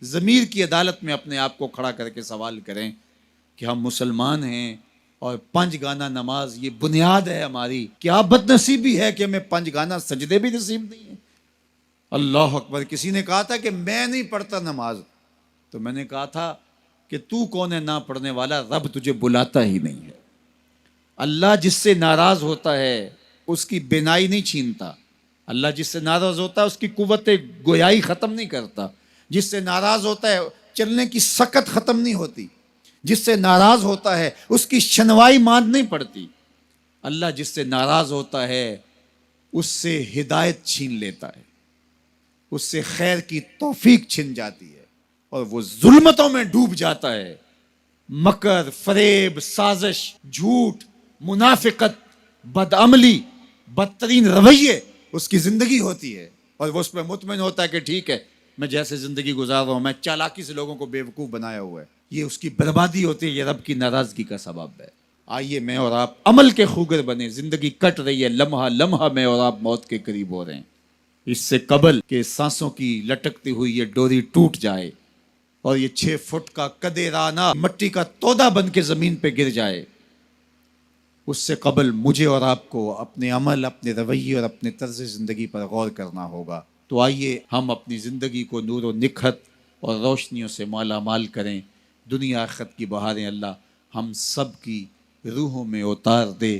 ضمیر کی عدالت میں اپنے آپ کو کھڑا کر کے سوال کریں کہ ہم مسلمان ہیں اور 5 گانا نماز یہ بنیاد ہے ہماری. کیا بد نصیبی ہے کہ ہمیں 5 گانا سجدے بھی نصیب نہیں ہیں. اللہ اکبر. کسی نے کہا تھا کہ میں نہیں پڑھتا نماز، تو میں نے کہا تھا کہ تو کون ہے نہ پڑھنے والا، رب تجھے بلاتا ہی نہیں ہے. اللہ جس سے ناراض ہوتا ہے اس کی بینائی نہیں چھینتا. اللہ جس سے ناراض ہوتا ہے اس کی قوت گویائی ختم نہیں کرتا. جس سے ناراض ہوتا ہے چلنے کی سکت ختم نہیں ہوتی. جس سے ناراض ہوتا ہے اس کی شنوائی ماند نہیں پڑتی. اللہ جس سے ناراض ہوتا ہے اس سے ہدایت چھین لیتا ہے، اس سے خیر کی توفیق چھن جاتی ہے اور وہ ظلمتوں میں ڈوب جاتا ہے. مکر، فریب، سازش، جھوٹ، منافقت، بدعملی، بدترین رویے اس کی زندگی ہوتی ہے، اور وہ اس پہ مطمئن ہوتا ہے کہ ٹھیک ہے میں جیسے زندگی گزار رہا ہوں، میں چالاکی سے لوگوں کو بیوقوف بنایا ہوا ہے. یہ اس کی بربادی ہوتی ہے، یہ رب کی ناراضگی کا سبب ہے. آئیے میں اور آپ عمل کے خوگر بنے. زندگی کٹ رہی ہے، لمحہ لمحہ میں اور آپ موت کے قریب ہو رہے ہیں. اس سے قبل کہ سانسوں کی لٹکتی ہوئی یہ ڈوری ٹوٹ جائے اور یہ 6 فٹ کا قدِ رعنا مٹی کا تودا بن کے زمین پہ گر جائے، اس سے قبل مجھے اور آپ کو اپنے عمل، اپنے رویے اور اپنے طرز زندگی پر غور کرنا ہوگا. تو آئیے ہم اپنی زندگی کو نور و نکھت اور روشنیوں سے مالا مال کریں. دنیا آخرت کی بہاریں اللہ ہم سب کی روحوں میں اتار دے.